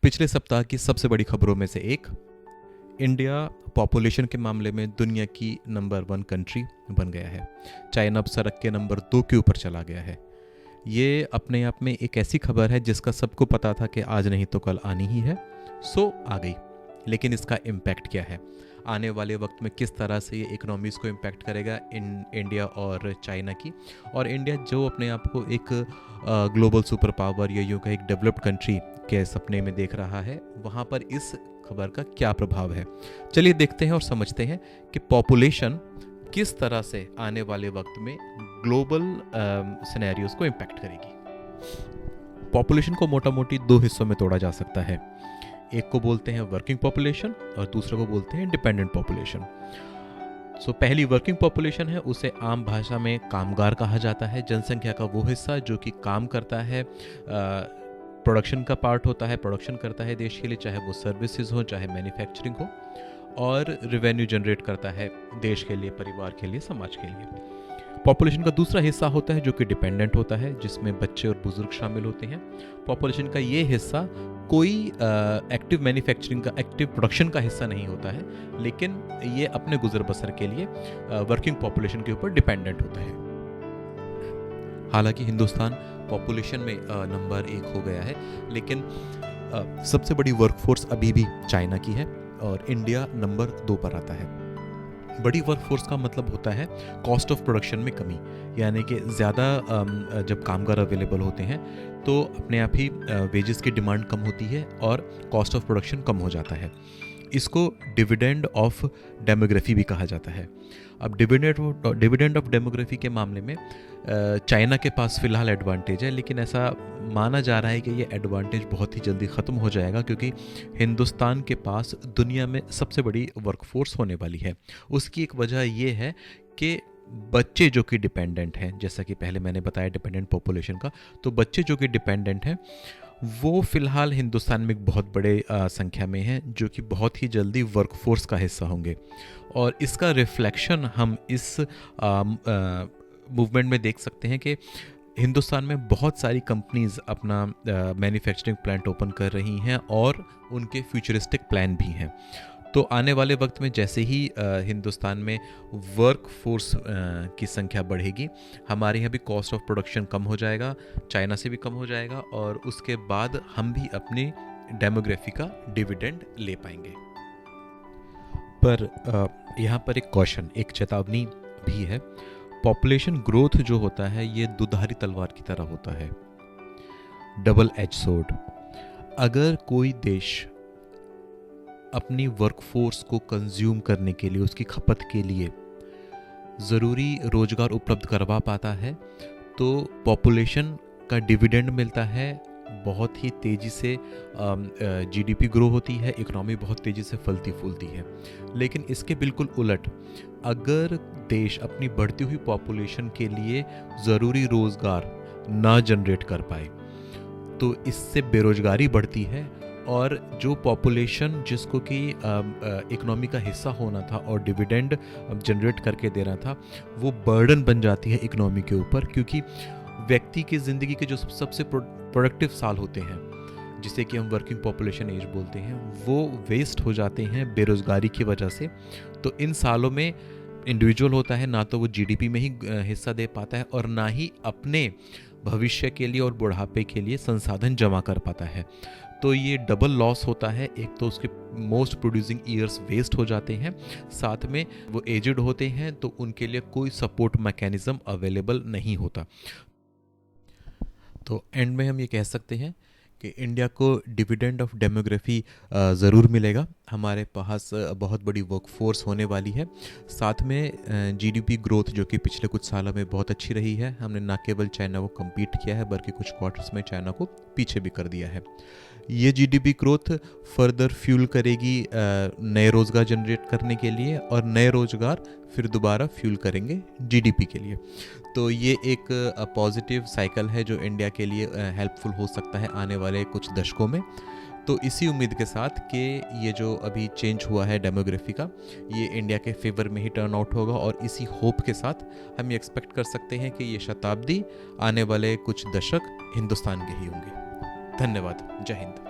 पिछले सप्ताह की सबसे बड़ी खबरों में से एक, इंडिया पॉपुलेशन के मामले में दुनिया की नंबर 1 कंट्री बन गया है। चाइना अब सड़क के नंबर 2 के ऊपर चला गया है। ये अपने आप में एक ऐसी खबर है जिसका सबको पता था कि आज नहीं तो कल आनी ही है, सो आ गई। लेकिन इसका इम्पैक्ट क्या है, आने वाले वक्त में किस तरह से ये इकोनॉमीज़ को इम्पैक्ट करेगा इन इंडिया और चाइना की, और इंडिया जो अपने आप को एक ग्लोबल सुपर पावर या यूँ कहीं एक डेवलप्ड कंट्री के सपने में देख रहा है, वहाँ पर इस खबर का क्या प्रभाव है। चलिए देखते हैं और समझते हैं कि पॉपुलेशन किस तरह से आने वाले वक्त में ग्लोबल सिनेरियोज को इम्पैक्ट करेगी। पॉपुलेशन को मोटा मोटी 2 हिस्सों में तोड़ा जा सकता है। एक को बोलते हैं वर्किंग पॉपुलेशन और दूसरे को बोलते हैं डिपेंडेंट पॉपुलेशन। सो पहली वर्किंग पॉपुलेशन है, उसे आम भाषा में कामगार कहा जाता है। जनसंख्या का वो हिस्सा जो कि काम करता है, प्रोडक्शन का पार्ट होता है, प्रोडक्शन करता है देश के लिए, चाहे वो सर्विसेज हो चाहे मैन्युफैक्चरिंग हो, और रेवेन्यू जनरेट करता है देश के लिए, परिवार के लिए, समाज के लिए। पॉपुलेशन का दूसरा हिस्सा होता है जो कि डिपेंडेंट होता है, जिसमें बच्चे और बुजुर्ग शामिल होते हैं। पॉपुलेशन का ये हिस्सा कोई एक्टिव मैन्युफैक्चरिंग का, एक्टिव प्रोडक्शन का हिस्सा नहीं होता है, लेकिन ये अपने गुजर बसर के लिए वर्किंग पॉपुलेशन के ऊपर डिपेंडेंट होता है। हालांकि हिंदुस्तान पॉपुलेशन में नंबर 1 हो गया है, लेकिन सबसे बड़ी वर्कफोर्स अभी भी चाइना की है और इंडिया नंबर 2 पर आता है। बड़ी वर्कफोर्स का मतलब होता है कॉस्ट ऑफ प्रोडक्शन में कमी, यानी कि ज़्यादा जब कामगार अवेलेबल होते हैं तो अपने आप ही वेजेस की डिमांड कम होती है और कॉस्ट ऑफ प्रोडक्शन कम हो जाता है। इसको डिविडेंड ऑफ डेमोग्राफी भी कहा जाता है। अब डिविडेंड ऑफ डेमोग्राफी के मामले में चाइना के पास फ़िलहाल एडवांटेज है, लेकिन ऐसा माना जा रहा है कि ये एडवांटेज बहुत ही जल्दी ख़त्म हो जाएगा, क्योंकि हिंदुस्तान के पास दुनिया में सबसे बड़ी वर्कफोर्स होने वाली है। उसकी एक वजह ये है कि बच्चे जो कि डिपेंडेंट हैं, जैसा कि पहले मैंने बताया डिपेंडेंट पॉपुलेशन का, तो बच्चे जो कि डिपेंडेंट हैं वो फ़िलहाल हिंदुस्तान में एक बहुत बड़े संख्या में हैं, जो कि बहुत ही जल्दी वर्कफोर्स का हिस्सा होंगे। और इसका रिफ्लेक्शन हम इस मूवमेंट में देख सकते हैं कि हिंदुस्तान में बहुत सारी कंपनीज अपना मैन्युफैक्चरिंग प्लांट ओपन कर रही हैं और उनके फ्यूचरिस्टिक प्लान भी हैं। तो आने वाले वक्त में जैसे ही हिंदुस्तान में वर्क फोर्स की संख्या बढ़ेगी, हमारे यहाँ भी कॉस्ट ऑफ प्रोडक्शन कम हो जाएगा, चाइना से भी कम हो जाएगा, और उसके बाद हम भी अपनी डेमोग्राफी का डिविडेंड ले पाएंगे। पर यहाँ पर एक कॉशन, एक चेतावनी भी है। पॉपुलेशन ग्रोथ जो होता है ये दुधारी तलवार की तरह होता है, डबल एज सोर्ड। अगर कोई देश अपनी वर्कफोर्स को कंज्यूम करने के लिए, उसकी खपत के लिए ज़रूरी रोजगार उपलब्ध करवा पाता है, तो पॉपुलेशन का डिविडेंड मिलता है, बहुत ही तेज़ी से जीडीपी ग्रो होती है, इकोनॉमी बहुत तेज़ी से फलती फूलती है। लेकिन इसके बिल्कुल उलट, अगर देश अपनी बढ़ती हुई पॉपुलेशन के लिए ज़रूरी रोज़गार ना जनरेट कर पाए, तो इससे बेरोजगारी बढ़ती है, और जो पॉपुलेशन जिसको कि इकोनॉमी का हिस्सा होना था और डिविडेंड जनरेट करके देना था, वो बर्डन बन जाती है इकोनॉमी के ऊपर, क्योंकि व्यक्ति की ज़िंदगी के जो सबसे प्रोडक्टिव साल होते हैं, जिसे कि हम वर्किंग पॉपुलेशन एज बोलते हैं, वो वेस्ट हो जाते हैं बेरोज़गारी की वजह से। तो इन सालों में इंडिविजुअल होता है ना तो वो जीडीपी में ही हिस्सा दे पाता है, और ना ही अपने भविष्य के लिए और बुढ़ापे के लिए संसाधन जमा कर पाता है। तो ये डबल लॉस होता है। एक तो उसके मोस्ट प्रोड्यूसिंग ईयर्स वेस्ट हो जाते हैं, साथ में वो एजड होते हैं तो उनके लिए कोई सपोर्ट मैकेनिज्म अवेलेबल नहीं होता। तो एंड में हम ये कह सकते हैं कि इंडिया को डिविडेंड ऑफ डेमोग्राफी ज़रूर मिलेगा। हमारे पास बहुत बड़ी वर्कफोर्स होने वाली है, साथ में जीडीपी ग्रोथ जो कि पिछले कुछ सालों में बहुत अच्छी रही है। हमने ना केवल चाइना को कम्पीट किया है, बल्कि कुछ क्वार्टर्स में चाइना को पीछे भी कर दिया है। ये जीडीपी ग्रोथ फर्दर फ्यूल करेगी नए रोज़गार जनरेट करने के लिए, और नए रोज़गार फिर दोबारा फ्यूल करेंगे जीडीपी के लिए। तो ये एक पॉजिटिव साइकिल है जो इंडिया के लिए हेल्पफुल हो सकता है आने वाले कुछ दशकों में। तो इसी उम्मीद के साथ कि ये जो अभी चेंज हुआ है डेमोग्राफी का, ये इंडिया के फेवर में ही टर्न आउट होगा, और इसी होप के साथ हम ये एक्सपेक्ट कर सकते हैं कि ये शताब्दी, आने वाले कुछ दशक हिंदुस्तान के ही होंगे। धन्यवाद। जय हिंद।